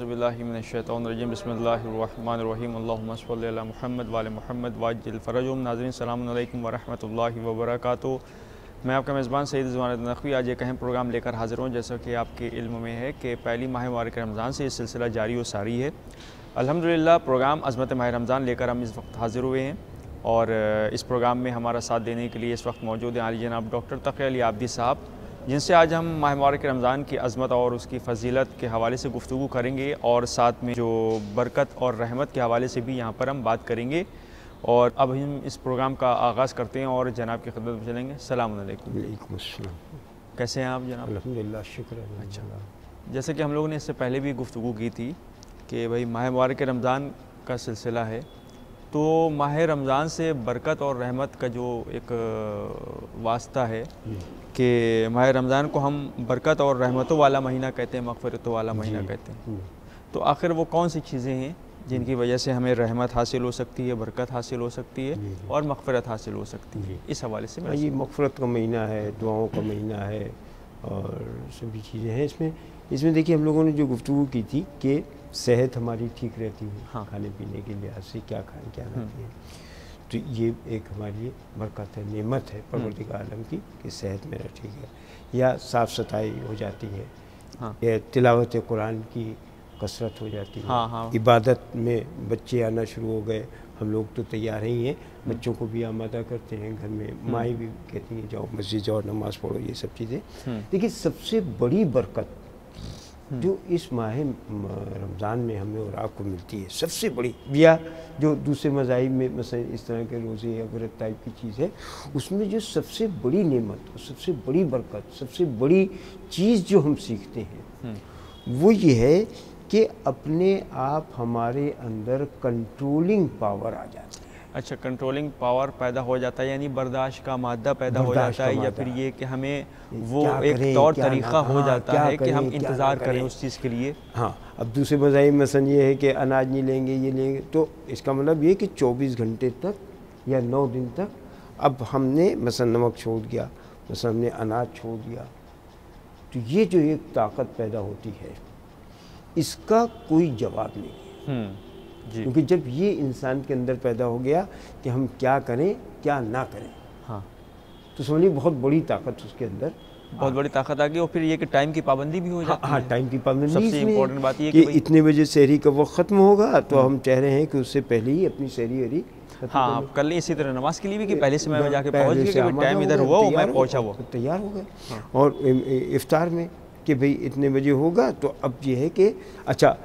औज़ुबिल्लाहि मिनश्शैतानिर्रजीम बिस्मिल्लाहिर्रहमानिर्रहीम अल्लाहुम्मा सल्लि अला मुहम्मद व आले मुहम्मद वाज्जिल फ़रजुम। नाज़रीन अस्सलामु अलैकुम व रहमतुल्लाहि व बरकातुहू। मैं आपका मेज़बान सईद रिज़वान नक़वी आज एक अहम प्रोग्राम लेकर हाज़िर हूँ। जैसा कि आपके इल्म में है कि पहली माह मुबारक रमज़ान से ये सिलसिला जारी व सारी है। अल्हम्दुलिल्लाह प्रोग्राम अज़मत माह रमज़ान लेकर हम इस वक्त हाज़िर हुए हैं और इस प्रोग्राम में हमारा साथ देने के लिए इस वक्त मौजूद हैं आली जनाब डॉक्टर तक़ी अली आबदी साहब, जिनसे आज हम माह मुबारक रमज़ान की अज़मत और उसकी फ़जीलत के हवाले से गुफ्तगू करेंगे और साथ में जो बरकत और रहमत के हवाले से भी यहाँ पर हम बात करेंगे। और अब हम इस प्रोग्राम का आगाज़ करते हैं और जनाब की खिदमत में चलेंगे। अस्सलामु अलैकुम। वालेकुम अस्सलाम। कैसे हैं आप जनाब? अल्हम्दुलिल्लाह, शुक्र है। अच्छा, जैसे कि हम लोगों ने इससे पहले भी गुफ्तगू की थी कि भाई माह मुबारक रमज़ान का सिलसिला है, तो माह रमज़ान से बरकत और रहमत का जो एक वास्ता है कि माह रमज़ान को हम बरकत और रहमतों वाला महीना कहते हैं, मग़फ़िरतों वाला महीना कहते हैं। तो आखिर वो कौन सी चीज़ें हैं जिनकी वजह से हमें रहमत हासिल हो सकती है, बरकत हासिल हो सकती है और मग़फ़िरत हासिल हो सकती है? इस हवाले से ये मग़फ़िरत का महीना है, दुआओं का महीना है और सभी चीज़ें हैं इसमें देखिए हम लोगों ने जो गुफ्तगू की थी कि सेहत हमारी ठीक रहती है। हाँ। खाने पीने के लिहाज से क्या खाएं क्या ना पिएं, तो ये एक हमारी बरकत है, नेमत है परवरदिगार आलम की कि सेहत मेरा ठीक है, या साफ़ सफाई हो जाती है। हाँ। या तिलावत कुरान की कसरत हो जाती है। हाँ, हाँ। इबादत में बच्चे आना शुरू हो गए, हम लोग तो तैयार ही हैं, बच्चों को भी आमादा करते हैं, घर में माएँ भी कहती हैं जाओ मस्जिद जाओ, नमाज़ पढ़ो, ये सब चीज़ें। देखिए सबसे बड़ी बरकत जो इस माह रमज़ान में हमें और आपको मिलती है, सबसे बड़ी, या जो दूसरे मज़ाहिब में मसलन इस तरह के रोज़े या व्रत टाइप की चीज़ है, उसमें जो सबसे बड़ी नेमत और सबसे बड़ी बरकत, सबसे बड़ी चीज़ जो हम सीखते हैं वो ये है कि अपने आप हमारे अंदर कंट्रोलिंग पावर आ जाती है। अच्छा, कंट्रोलिंग पावर पैदा हो जाता है, यानी बर्दाश्त का मादा पैदा हो जाता है, या फिर ये कि हमें वो एक तौर तरीक़ा हो जाता है कि हम इंतज़ार करें उस चीज़ के लिए। हाँ, अब दूसरे मज़ाहिब मसलन ये है कि अनाज नहीं लेंगे, ये लेंगे, तो इसका मतलब ये कि 24 घंटे तक या 9 दिन तक अब हमने मसलन नमक छोड़ दिया, मसलन हमने अनाज छोड़ दिया, तो ये जो एक ताकत पैदा होती है इसका कोई जवाब नहीं है। क्योंकि जब ये इंसान के अंदर पैदा हो गया कि हम क्या करें क्या ना करें, हाँ, तो समझिए बहुत बड़ी ताकत उसके अंदर, बहुत बड़ी ताकत आ गई। और फिर ये कि टाइम की पाबंदी भी हो जाती है। हाँ, टाइम की पाबंदी सबसे इम्पोर्टेंट बात ये कि इतने बजे सहरी का वक्त ख़त्म होगा, तो हम चाह रहे हैं कि उससे पहले ही अपनी सहरी वरी हाँ कर लें। इसी तरह नमाज के लिए भी कि पहले से मैं जाके पहुँच गया, टाइम इधर हुआ मैं पहुँचा हुआ, तैयार हो गए। और इफ्तार में कि भाई इतने बजे होगा, तो अब ये है कि अच्छा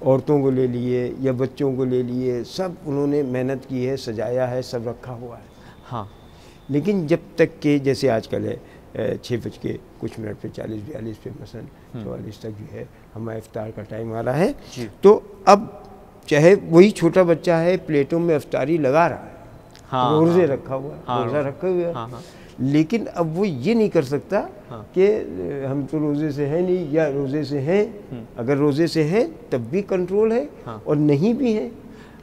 औरतों को ले लिए या बच्चों को ले लिए, सब उन्होंने मेहनत की है, सजाया है, सब रखा हुआ है। हाँ, लेकिन जब तक कि जैसे आजकल है 6 बज के कुछ मिनट पे 40-42 पे मसलन 44 तक जो है हमारा इफ्तार का टाइम आ रहा है, तो अब चाहे वही छोटा बच्चा है प्लेटों में इफ्तारी लगा रहा है, हाँ, रोज़े रखा हुआ है, रोज़ा रखा हुआ है, हाँ, लेकिन अब वो ये नहीं कर सकता कि हम तो रोज़े से हैं नहीं, या रोज़े से हैं, अगर रोज़े से हैं तब भी कंट्रोल है, और नहीं भी है,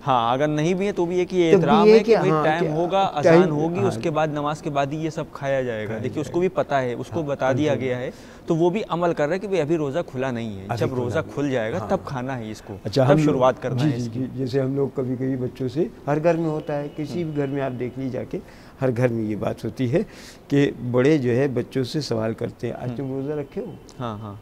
हाँ, अगर नहीं भी है तो भी ये कि ये एहतराम है कि भाई टाइम होगा, अज़ान होगी, उसके बाद नमाज के बाद ही ये सब खाया जाएगा। देखिए उसको भी पता है, उसको बता दिया गया है, तो वो भी अमल कर रहा है कि भाई अभी रोज़ा खुला नहीं है, जब रोज़ा खुल जाएगा तब खाना है इसको, तब शुरुआत करना है इसकी। जैसे हम लोग कभी कभी बच्चों से, हर घर में होता है, किसी भी घर में आप देख लीजिए जाके, हर घर में ये बात होती है कि बड़े जो है बच्चों से सवाल करते हैं, आज तुम रोज़ा रखे हो? हाँ हाँ,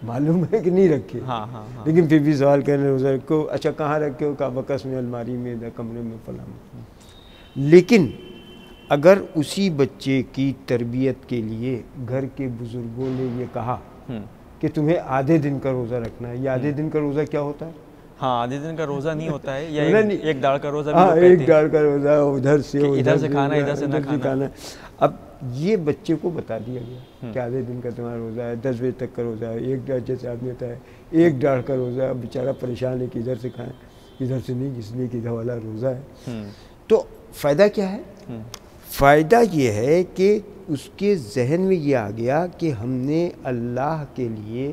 मालूम है कि नहीं रखे, हाँ हाँ हाँ, लेकिन फिर भी सवाल करने रोज़ा रखो। अच्छा कहाँ रखे हो? कहा बकस में, अलमारी में, कमरे में, फलां में। लेकिन अगर उसी बच्चे की तरबियत के लिए घर के बुज़ुर्गों ने ये कहा कि तुम्हें आधे दिन का रोज़ा रखना है, या आधे दिन का रोज़ा क्या होता है? हाँ, आधे दिन का रोज़ा नहीं होता है, या एक दाढ़ का रोज़ा भी, हाँ, एक दाढ़ का रोज़ा, उधर से खाना, इधर से ना खाना। अब ये बच्चे को बता दिया गया कि आधे दिन का तुम्हारा रोज़ा है, 10 बजे तक का रोज़ा है, एक दाढ़, जैसे आपने बताया एक दाढ़ का रोज़ा है, बेचारा परेशान है कि इधर से खाएं, इधर से नहीं, इसलिए कि इधर वाला रोज़ा है। तो फ़ायदा क्या है? फ़ायदा ये है कि उसके जहन में ये आ गया कि हमने अल्लाह के लिए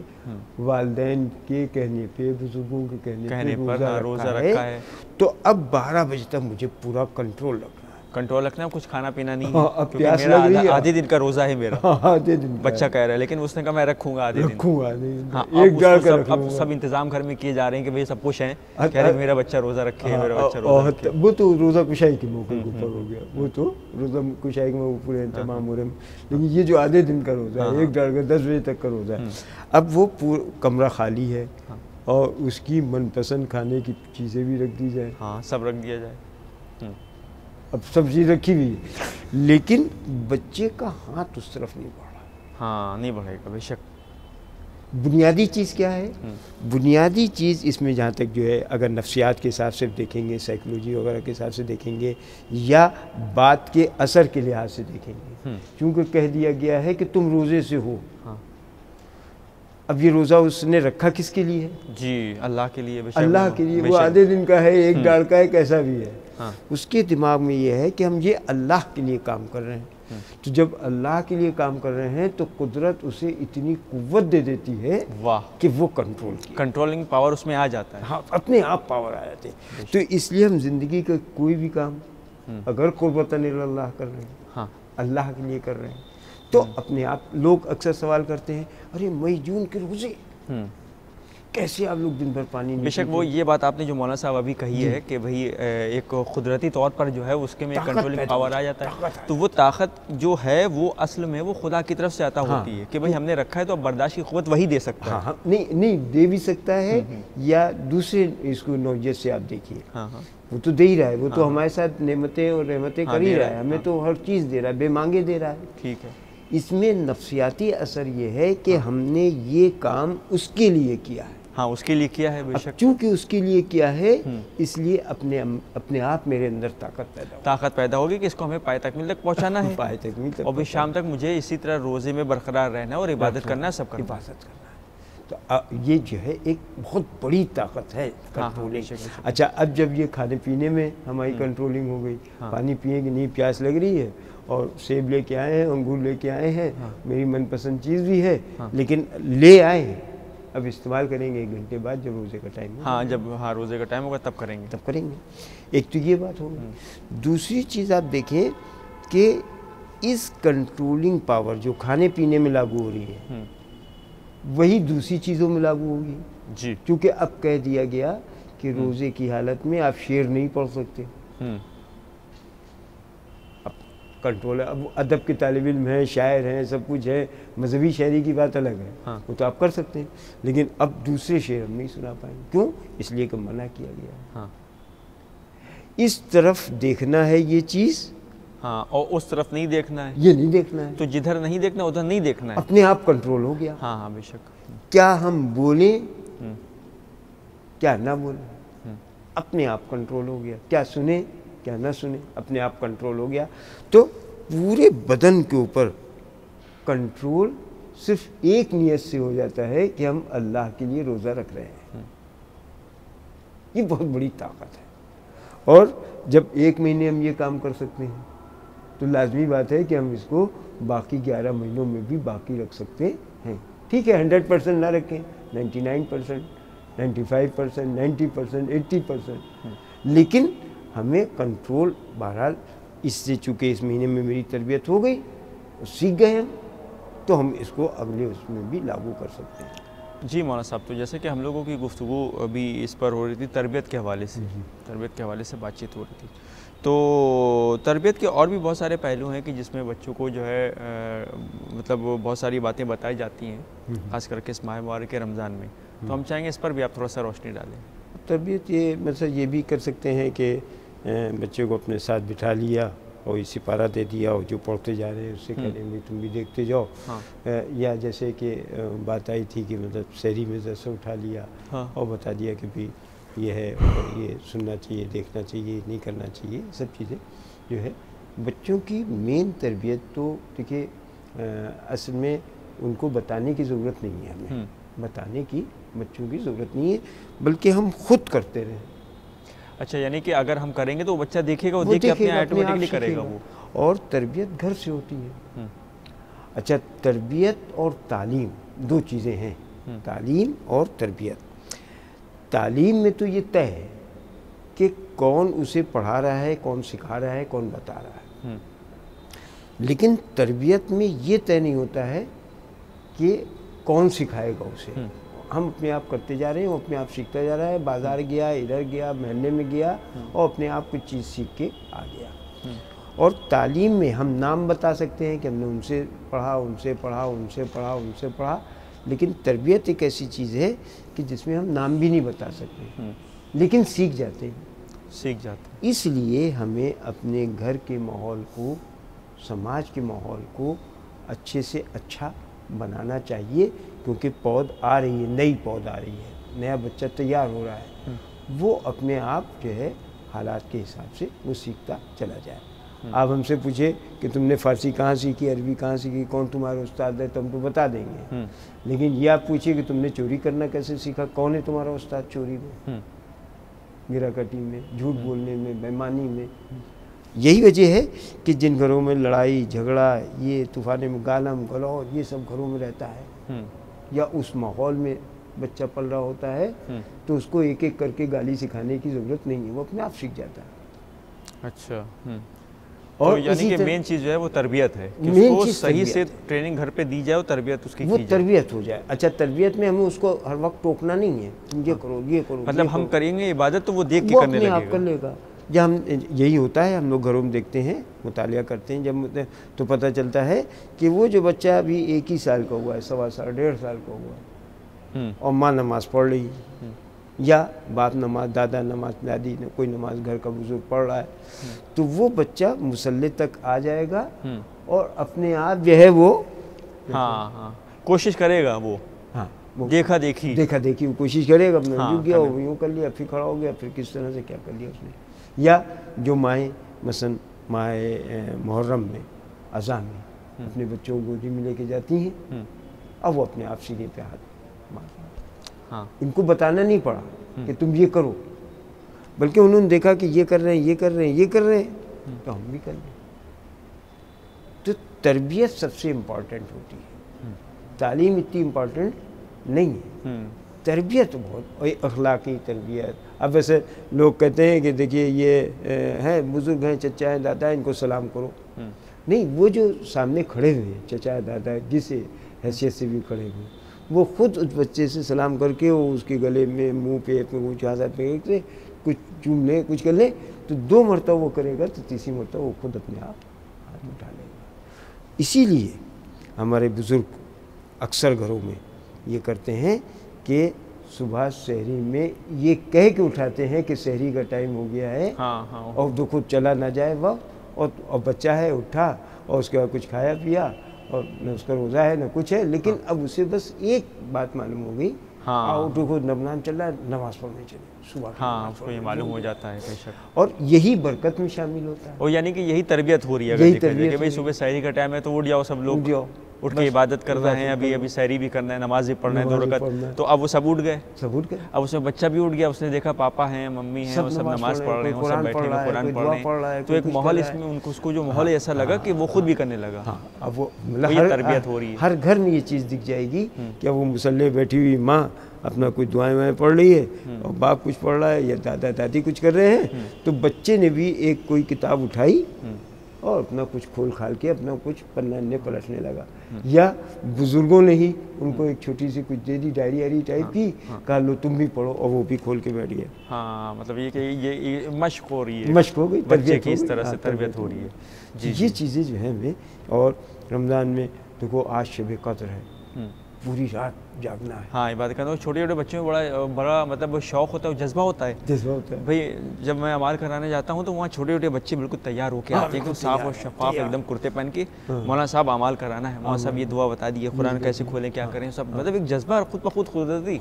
वालिदैन के कहने पे, बुजुर्गों के कहने पे रोज़ा रखा है, तो अब 12 बजे तक मुझे पूरा कंट्रोल रखना है। कंट्रोल रखना, कुछ खाना पीना नहीं है। हाँ, अब क्योंकि प्यास मेरा लग रही है। आधे दिन का रोज़ा है मेरा। हाँ, आधे दिन का बच्चा कह रहा है, लेकिन उसने कहा मैं रखूंगा आधे दिन। रखूंगा आधे दिन। हाँ, एक अब डाल उसको कर रख अब लूंगा। सब इंतजाम घर में किए जा रहे हैं कि भाई सब कुछ हैं, कह रहे मेरा बच्चा रोज़ा रखे, मेरा बच्चा रोज़ा और रखे। वो तो रोज़ा कुशाई के मौके के ऊपर हो गया, वो तो रोज़ा कुशाई के मौके पूरे तमाम हो रहे हैं। लेकिन ये जो आधे दिन का रोज़ा है, एक डाल कर 10 बजे तक का रोज़ा है, अब वो कमरा खाली है और उसकी मनपसंद खाने की चीज़ें भी रख दी जाए। हाँ, सब रख दिया जाए। अब सब्जी रखी हुई है, लेकिन बच्चे का हाथ उस तरफ नहीं बढ़ रहा। हाँ, नहीं बढ़ेगा बेशक। बुनियादी चीज़ क्या है? बुनियादी चीज़ इसमें जहाँ तक जो है, अगर नफ्सियात के हिसाब से देखेंगे, साइकोलॉजी वगैरह के हिसाब से देखेंगे, या बात के असर के लिहाज से देखेंगे, क्योंकि कह दिया गया है कि तुम रोज़े से हो। हाँ। अब ये रोज़ा उसने रखा किसके लिए है? जी, अल्लाह के लिए। बेशक अल्लाह के लिए। वो आधे दिन का है, एक डाल का है, कैसा भी है। हाँ। उसके दिमाग में ये है कि हम ये अल्लाह के लिए काम कर रहे हैं। तो जब अल्लाह के लिए काम कर रहे हैं तो कुदरत उसे इतनी कुव्वत दे देती है, वाह, कि वो कंट्रोलिंग पावर उसमें आ जाता है। हाँ, अपने आप पावर आ जाते हैं। तो इसलिए हम जिंदगी का कोई भी काम अगर कुर्बतन इल्लल्लाह कर रहे हैं, हाँ, अल्लाह के लिए कर रहे हैं, तो अपने आप। लोग अक्सर सवाल करते हैं, अरे मई जून के रोजे कैसे आप लोग दिन भर पानी नहीं? बेशक वो ये बात आपने जो मौलाना साहब अभी कही है कि भाई एक कुदरती तौर पर जो है उसके में कंट्रोलिंग पावर आ जाता है, तो वो ताकत जो है वो असल में वो खुदा की तरफ से आता होती है कि भाई हमने रखा है तो अब बर्दाश्त की क़ुव्वत वही दे सकता है। हाँ, नहीं दे भी सकता है, या दूसरे इसको नौजियत से आप देखिए, वो तो दे ही रहा है, वो तो हमारे साथ नेमतें और रहमतें कर ही रहा है, हमें तो हर चीज़ दे रहा है, बेमांगे दे रहा है। ठीक है। इसमें नफ्सियाती असर ये है कि हमने ये काम उसके लिए किया है। हाँ, उसके लिए किया है बेशक। चूंकि उसके लिए किया है, इसलिए अपने आप मेरे अंदर ताकत पैदा होगी कि इसको हमें पाए तकमील तक पहुंचाना है, पाए तकमील तक, और भी शाम तक मुझे इसी तरह रोजे में बरकरार रहना और इबादत करना है, सब करना, इबादत करना है। तो ये जो है एक बहुत बड़ी ताकत है कंट्रोलिंग। अच्छा, अब जब ये खाने पीने में हमारी कंट्रोलिंग हो गई, पानी पिएंगे नहीं, प्यास लग रही है और सेब लेके आए हैं, अंगूर लेके आए हैं, मेरी मनपसंद चीज़ भी है, लेकिन ले आए हैं, अब इस्तेमाल करेंगे 1 घंटे बाद जब रोज़े का टाइम होगा। हाँ, जब रोज़े का टाइम होगा तब करेंगे। एक तो ये बात होगी। दूसरी चीज़ आप देखें कि इस कंट्रोलिंग पावर जो खाने पीने में लागू हो रही है, वही दूसरी चीज़ों में लागू होगी जी, क्योंकि अब कह दिया गया कि रोज़े की हालत में आप शेर नहीं पढ़ सकते। कंट्रोल है। अब अदब के तालिब इल्म हैं, शायर हैं, सब कुछ है, मजहबी शायरी की बात अलग है, हाँ, वो तो आप कर सकते हैं, लेकिन अब दूसरे शेर हम नहीं सुना पाएंगे। क्यों? इसलिए कि मना किया गया है। हाँ। इस तरफ देखना है ये चीज़, हाँ, और उस तरफ नहीं देखना है, ये नहीं देखना है। तो जिधर नहीं देखना उधर नहीं देखना है, अपने आप कंट्रोल हो गया। हाँ हाँ बेशक। क्या हम बोले क्या ना बोले, अपने आप कंट्रोल हो गया। क्या सुने क्या ना सुने, अपने आप कंट्रोल हो गया। तो पूरे बदन के ऊपर कंट्रोल सिर्फ एक नियत से हो जाता है कि हम अल्लाह के लिए रोज़ा रख रहे हैं। ये बहुत बड़ी ताकत है। और जब 1 महीने हम ये काम कर सकते हैं तो लाजमी बात है कि हम इसको बाकी 11 महीनों में भी बाकी रख सकते हैं। ठीक है, 100% ना रखें, 99%, 95%, 90%, 80%, लेकिन हमें कंट्रोल, बहरहाल इससे चूँकि इस महीने में मेरी तरबियत हो गई, सीख गए हम, तो हम इसको अगले उसमें भी लागू कर सकते हैं। जी मौलाना साहब, तो जैसे कि हम लोगों की गुफ्तगू अभी इस पर हो रही थी तरबियत के हवाले से, बातचीत हो रही थी, तो तरबियत के और भी बहुत सारे पहलू हैं कि जिसमें बच्चों को जो है मतलब बहुत सारी बातें बताई जाती हैं, ख़ास करके इस माह मुबारक के रमज़ान में, तो हम चाहेंगे इस पर भी आप थोड़ा सा रोशनी डालें। तरबियत ये मतलब ये भी कर सकते हैं कि बच्चे को अपने साथ बिठा लिया और इसी पारा दे दिया और जो पढ़ते जा रहे हैं उससे करेंगे, तुम भी देखते जाओ। हाँ। या जैसे कि बात आई थी कि मतलब शहरी में जैसे उठा लिया, हाँ, और बता दिया कि भाई ये है और ये सुनना चाहिए, देखना चाहिए, नहीं करना चाहिए, सब चीज़ें जो है। बच्चों की मेन तरबियत तो देखिए असल में उनको बताने की ज़रूरत नहीं है, हमें बताने की बच्चों की ज़रूरत नहीं है, बल्कि हम खुद करते रहें। अच्छा, यानी कि अगर हम करेंगे तो बच्चा देखेगा, वो देख के अपने ऑटोमेटिकली करेगा वो। और तरबियत घर से होती है। अच्छा, तरबियत और तालीम 2 चीज़ें हैं, तालीम और तरबियत। तालीम में तो ये तय है कि कौन उसे पढ़ा रहा है, कौन सिखा रहा है, कौन बता रहा है। लेकिन तरबियत में ये तय नहीं होता है कि कौन सिखाएगा उसे। हम अपने आप करते जा रहे हैं, वो अपने आप सीखता जा रहा है। बाजार गया, इधर गया, महल्ले में गया और अपने आप कुछ चीज़ सीख के आ गया। और तालीम में हम नाम बता सकते हैं कि हमने उनसे पढ़ा, उनसे पढ़ा, उनसे पढ़ा, उनसे पढ़ा, लेकिन तरबियत एक ऐसी चीज़ है कि जिसमें हम नाम भी नहीं बता सकते, लेकिन सीख जाते हैं। इसलिए हमें अपने घर के माहौल को, समाज के माहौल को अच्छे से अच्छा बनाना चाहिए, क्योंकि पौध आ रही है, नई पौध आ रही है, नया बच्चा तैयार हो रहा है, वो अपने आप जो है हालात के हिसाब से वो सीखता चला जाए। आप हमसे पूछे कि तुमने फ़ारसी कहाँ सीखी, अरबी कहाँ सीखी, कौन तुम्हारा उस्ताद है, तो हम तो बता देंगे। लेकिन ये आप पूछिए कि तुमने चोरी करना कैसे सीखा, कौन है तुम्हारा उस्ताद चोरी में, गिराकटी में, झूठ बोलने में, बेईमानी में। यही वजह है कि जिन घरों में लड़ाई झगड़ा, ये तूफान में गालम गलौज, ये सब घरों में रहता है, या उस माहौल में बच्चा पल रहा होता है, तो उसको एक एक करके गाली सिखाने की ज़रूरत नहीं है, वो अपने आप सीख जाता है। अच्छा। और तो यानी कि मेन चीज़ जो है वो तरबियत है कि उसको सही से ट्रेनिंग घर पे दी जाए, वो तरबियत उसकी वो तरबियत हो जाए। अच्छा, तरबियत में हमें उसको हर वक्त टोकना नहीं है, तुम ये करो, ये करो, मतलब हम करेंगे इबादत तो वो देख के करने लगेगा, आप कर लेगा। जब हम, यही होता है, हम लोग घरों में देखते हैं, मुतालिया करते हैं जब, तो पता चलता है कि वो जो बच्चा अभी 1 ही साल का हुआ है, 1.25 साल, 1.5 साल का हुआ है, और माँ नमाज़ पढ़ रही है, या बाप नमाज, दादा नमाज, दादी ने कोई नमाज घर का बुजुर्ग पढ़ रहा है, तो वो बच्चा मुसल्ले तक आ जाएगा और अपने आप जो है वो कोशिश करेगा, वो देखा देखी वो कोशिश करेगा, अपने झुक गया, वो यूँ कर लिया, फिर खड़ा हो गया, फिर किस तरह से क्या कर लिया उसने। या जो माएँ मसलन माए मुहर्रम में, अज़ा में अपने बच्चों को गोदी में लेके जाती हैं, अब वो अपने आप सीने पे हाथ मारते हैं। इनको बताना नहीं पड़ा कि तुम ये करो, बल्कि उन्होंने देखा कि ये कर रहे हैं, ये कर रहे हैं, ये कर रहे हैं, तो हम भी कर लें। तो तरबियत सबसे इम्पॉर्टेंट होती है, तालीम इतनी इम्पॉर्टेंट नहीं है, तरबियत बहुत, अखलाकी तरबियत। अब वैसे लोग कहते हैं कि देखिए ये हैं बुज़ुर्ग हैं, चचा हैं, दादा हैं, इनको सलाम करो। नहीं, वो जो सामने खड़े हुए हैं, चचा दादा, जिस हैसियत से भी खड़े हुए, वो खुद उस बच्चे से सलाम करके वो उसके गले में, मुंह पे कुछ हाथ पे कुछ चूम ले, कुछ कर ले, तो 2 मरतबा वो करेगा, तो तीसरी मरतबा वो खुद अपने आप हाथ उठा लेगा। इसीलिए हमारे बुज़ुर्ग अक्सर घरों में ये करते हैं कि सुबह सहरी में ये कह के उठाते हैं कि सहरी का टाइम हो गया है, और तो खुद चला ना जाए वह, और बच्चा है उठा और उसके बाद कुछ खाया पिया, और न उसका रोज़ा है न कुछ है, लेकिन अब उसे बस एक बात मालूम हो गई, उठो खुद नबनाम चल रहा है, नमाज़ पढ़ने चले सुबह, उसको ये मालूम हो जाता है बेशक, और यही बरकत में शामिल होता है। और यानी कि यही तरबियत हो रही है, यही तरबियत कि भाई सुबह सहरी का टाइम है तो उठ जाओ, सब लोग उठ के इबादत कर रहे हैं, अभी सहरी भी करना है, नमाज भी पढ़ना है 2 रकात, तो अब वो सब उठ गए, अब उसमें बच्चा भी उठ गया, उसने देखा पापा हैं, मम्मी हैं, वो सब नमाज पढ़ रहे हैं, सब बैठे हैं कुरान पढ़ रहे हैं, तो एक माहौल इसमें उनको, उसको जो माहौल ऐसा लगा कि वो खुद भी करने लगा। अब वो मतलब तरबियत हो रही है, हर घर में ये चीज़ दिख जाएगी कि वो मुसल्ले बैठी हुई माँ अपना कुछ दुआएं वाएं पढ़ रही है, और बाप कुछ पढ़ रहा है, या दादा दादी कुछ कर रहे हैं, तो बच्चे ने भी एक कोई किताब उठाई और अपना कुछ खोल खाल के अपना कुछ पन्ना पलटने लगा, या बुजुर्गों ने ही उनको एक छोटी सी कुछ दे दी, डायरी वायरी टाइप की, कहा लो तुम भी पढ़ो, और वो भी खोल के बैठ गए। मतलब ये कि ये मशक हो रही है, मशक हो गई, बच्चे की इस तरह से तरबियत हो रही है। ये चीज़ें जो है हमें, और रमज़ान में देखो आज शब क़द्र है, पूरी रात जागना है। इबादत करना, छोटे छोटे बच्चों में बड़ा मतलब शौक़ होता है, जज्बा होता है। भाई जब मैं अमाल कराने जाता हूँ तो वहाँ छोटे छोटे बच्चे बिल्कुल तैयार होकर आते हैं, एकदम साफ़ और शफाफ एकदम कुर्ते पहन के, मौलाना साहब अमाल कराना है, मौलाना साहब ये दुआ बता दी है, कुरान कैसे खोलें, क्या करें, सब मतलब एक जज्बा खुद ब खुद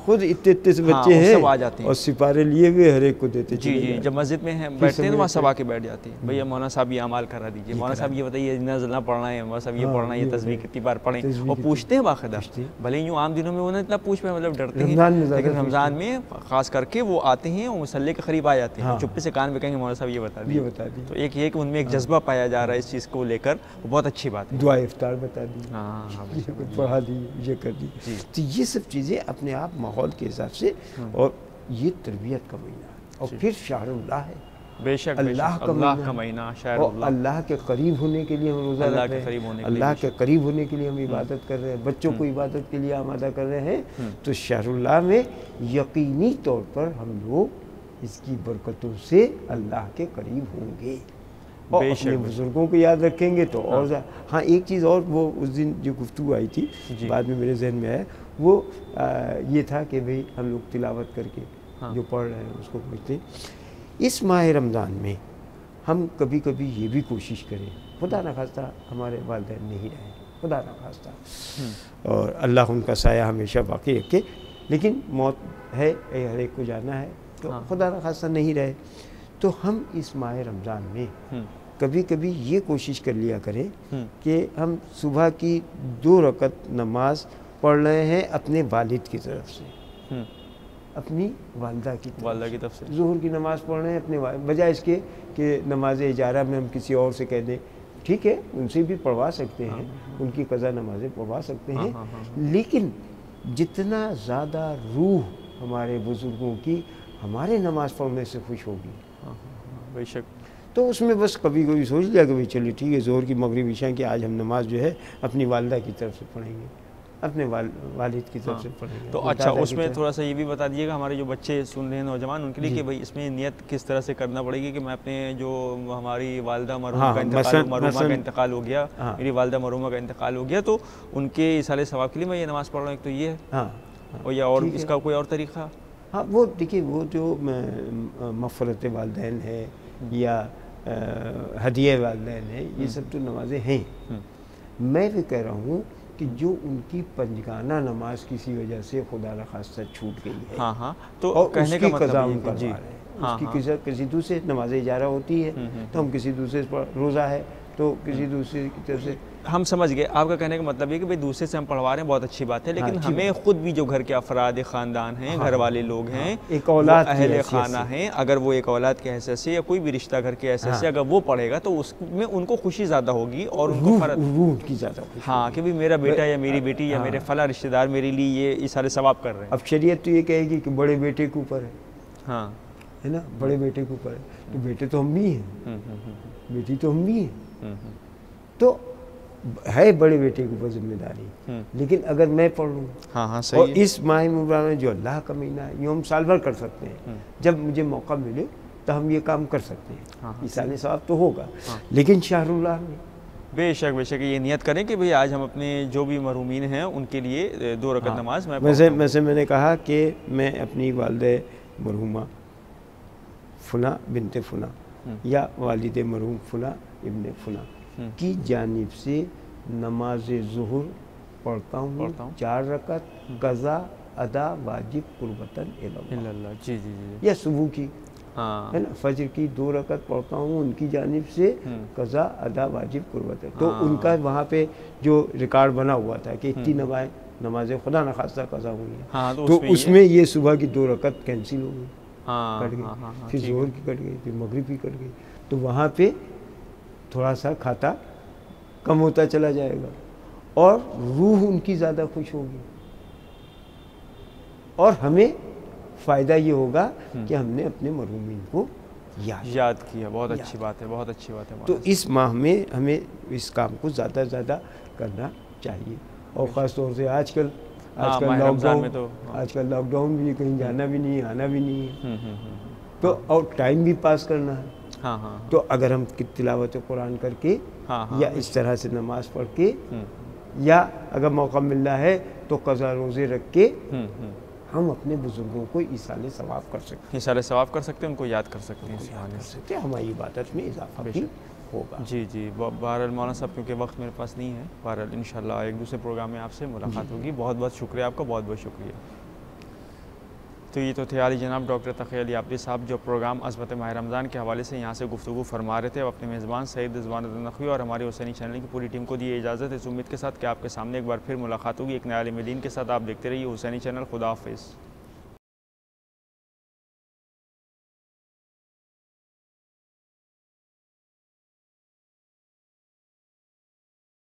खुद इतने से बच्चे हैं, सब आ जाते हैं, और सिपारे लिए हुए हर एक को देते। जी, जब मस्जिद में बैठते हैं तो वहाँ सब आके बैठ जाते हैं, भैया मौलाना साहब ये अमाल करा दीजिए, मौलाना साहब ये बताइए नज़ला पढ़ना है, मौलाना साहब ये पढ़ना है, ये तस्बीह कितनी बार पढ़ें, और पूछते हैं बाकायदा, भले यूँ आम दिनों में वो इतना पूछ में मतलब डरते हैं, लेकिन रमज़ान में खास करके वो आते हैं और मुसल्ले के करीब आ जाते हैं, चुप्पे से कान में कहेंगे मौलाना साहब ये बता दिए, तो एक ये कि उनमें एक जज्बा पाया जा रहा है इस चीज़ को लेकर, वो बहुत अच्छी बात है। दुआ इफ्तार बता दी, पढ़ा दी, ये कर दी, तो ये सब चीज़ें अपने आप माहौल के हिसाब से, और ये तरबियत का महीना है। और फिर शहरुल्लाह है, बेशक अल्लाह का महीना, और अल्लाह के करीब होने के लिए हम रोज़ा रख रहे हैं, अल्लाह के करीब होने के लिए हम इबादत कर रहे हैं, बच्चों को इबादत के लिए आमादा कर रहे हैं। तो शहरुल्लाह में यकीनी तौर पर हम लोग इसकी बरकतों से अल्लाह के करीब होंगे और अपने बुजुर्गों को याद रखेंगे तो और हाँ, एक चीज़ और, वो उस दिन जो गुफ्तगू आई थी बाद में मेरे जहन में आया, वो ये था कि भाई हम लोग तिलावत करके जो पढ़ रहे हैं उसको पढ़ते। इस माह रमज़ान में हम कभी कभी ये भी कोशिश करें, खुदा न खास्ता हमारे वालिदैन नहीं रहे, खुदा न खास्ता, और अल्लाह उनका साया हमेशा बाकी रखे, लेकिन मौत है, हर एक को जाना है, तो खुदा न खास्ता नहीं रहे, तो हम इस माह रमज़ान में कभी कभी ये कोशिश कर लिया करें कि हम सुबह की 2 रकत नमाज पढ़ रहे हैं अपने वालिद की तरफ से, अपनी वालदा की तरफ से ज़ुहर की नमाज़ पढ़ रहे हैं अपने, बजाय इसके कि नमाज इजारा में हम किसी और से कह दें, ठीक है उनसे भी पढ़वा सकते हैं, उनकी कज़ा नमाज़ें पढ़वा सकते हैं, लेकिन जितना ज़्यादा रूह हमारे बुज़ुर्गों की हमारे नमाज़ पढ़ने से खुश होगी, बेशक, तो उसमें बस कभी कभी सोच लिया कि भाई चलिए ठीक है, ज़ोहर की मगरिब इशा की आज हम नमाज जो है अपनी वालदा की तरफ से पढ़ेंगे, अपने वालिद की तरफ से पढ़ेंगे। तो अच्छा, उसमें थोड़ा सा ये भी बता दीजिएगा हमारे जो बच्चे सुन रहे हैं नौजवान, उनके लिए कि भाई इसमें नियत किस तरह से करना पड़ेगी कि मैं अपने जो हमारी वालदा मरहूमा का इंतकाल हो गया, मेरी वालदा मरहूमा का इंतकाल हो गया, तो उनके इसाले सवाब के लिए मैं ये नमाज़ पढ़ रहा हूँ, एक तो ये है, और या और इसका कोई और तरीक़ा? हाँ, वो देखिए, वो जो मग़फ़िरत वालिदैन है या हदिया वालिदैन है, ये सब तो नमाज़ें हैं। मैं भी कह रहा हूँ कि जो उनकी पंजगाना नमाज किसी वजह से खुदा न खास्ता छूट गई है, तो और कहने का मतलब ये करवा रहे हैं, उसकी किसी दूसरे नमाज इजारा होती है, तो हम किसी दूसरे पर रोज़ा है तो किसी दूसरे की तरफ से, हम समझ गए आपका कहने का मतलब ये कि भाई दूसरे से हम पढ़वा रहे हैं, बहुत अच्छी बात है, लेकिन हमें खुद भी जो घर के अफराद ख़ानदान हैं, घर वाले लोग हैं, एक औलाद अहले खाना हैं, अगर वो एक औलाद के हैसियत से या कोई भी रिश्ता घर के हैसियत से अगर वो पढ़ेगा तो उसमें उनको खुशी ज़्यादा होगी और उनको रूह की ज़्यादा, हाँ, कि भाई मेरा बेटा या मेरी बेटी या मेरे फला रिश्तेदार मेरे लिए ये सारे सवाब कर रहे हैं। अब शरीयत तो ये कहेगी कि बड़े बेटे के ऊपर है, हाँ है ना, बड़े बेटे के ऊपर है, तो बेटे तो हम भी हैं, बेटी तो हम भी हैं, तो है बड़े बेटे के ऊपर जिम्मेदारी, लेकिन अगर मैं पढ़ लूँ, हाँ सही और इस माह मुबारक में जो अल्लाह का महीना है, यूँ हम साल भर कर सकते हैं, जब मुझे मौका मिले तो हम ये काम कर सकते हैं, इसाले सवाब तो होगा, लेकिन शहरुल्लाह में बेशक बेशक ये नियत करें कि भाई आज हम अपने जो भी मरहूमीन हैं उनके लिए 2 रकत नमाज मैं वैसे मैंने कहा कि मैं अपनी वालिदे मरहूमा फुला बिनते फुला या वालिद मरहूम फुला इब्ने फुला की जानिब से नमाज ज़ुहर पढ़ता हूँ 4 रकत कज़ा अदा वाजिब कुर्बतन इल्लल्लाह, जी जी जी, या सुबह की, है ना, फजर की 2 रकत पढ़ता हूँ उनकी जानिब से कज़ा अदा वाजिब कुर्बतन, तो उनका वहाँ पे जो रिकॉर्ड बना हुआ था कि इतनी नमाजें खुदा न खास्ता कज़ा हुई हैं, तो उसमें ये सुबह की 2 रकत कैंसिल हो गई, कट गई, फिर ज़ोहर की कट गई, फिर मगरिब की कट गई, तो वहाँ पे थोड़ा सा खाता कम होता चला जाएगा और रूह उनकी ज़्यादा खुश होगी, और हमें फ़ायदा ये होगा कि हमने अपने मरहूमीन को याद किया। बहुत अच्छी बात है, बहुत अच्छी बात है। तो इस माह में हमें इस काम को ज़्यादा से ज़्यादा करना चाहिए, और ख़ास तौर से आजकल लॉकडाउन भी, कहीं जाना भी नहीं, आना भी नहीं है, तो और टाइम भी पास करना है, तो अगर हम तिलावत कुरान करके या इस तरह से नमाज पढ़ के, या अगर मौका मिल रहा है तो कज़ा रोज़े रख के हम अपने बुजुर्गों को इसाले सवाब कर सकते हैं, इसाले सवाब कर सकते हैं, उनको याद कर सकते हैं, हमारी इबादत में इजाफा भी होगा। जी जी, बहरहाल मौलाना साहब क्योंकि वक्त मेरे पास नहीं है, बहरहाल इंशाल्लाह एक दूसरे प्रोग्राम में आपसे मुलाकात होगी। बहुत बहुत शुक्रिया आपका, बहुत बहुत शुक्रिया। तो ये तो थे आली जनाब डॉक्टर तक़ी अली आबदी साहब, जो प्रोग्राम अज़मत माह रमज़ान के हवाले से यहाँ से गुफ्तगू फरमा रहे थे। अब अपने मेज़बान सैयद रिज़वानुद्दीन नक़वी और हमारे हुसैनी चैनल की पूरी टीम को दिए इजाज़त है, इस उम्मीद के साथ कि आपके सामने एक बार फिर मुलाकात होगी एक नए आलिम दीन के साथ। आप देखते रहिए हुसैनी चैनल। खुदा हाफ़िज़।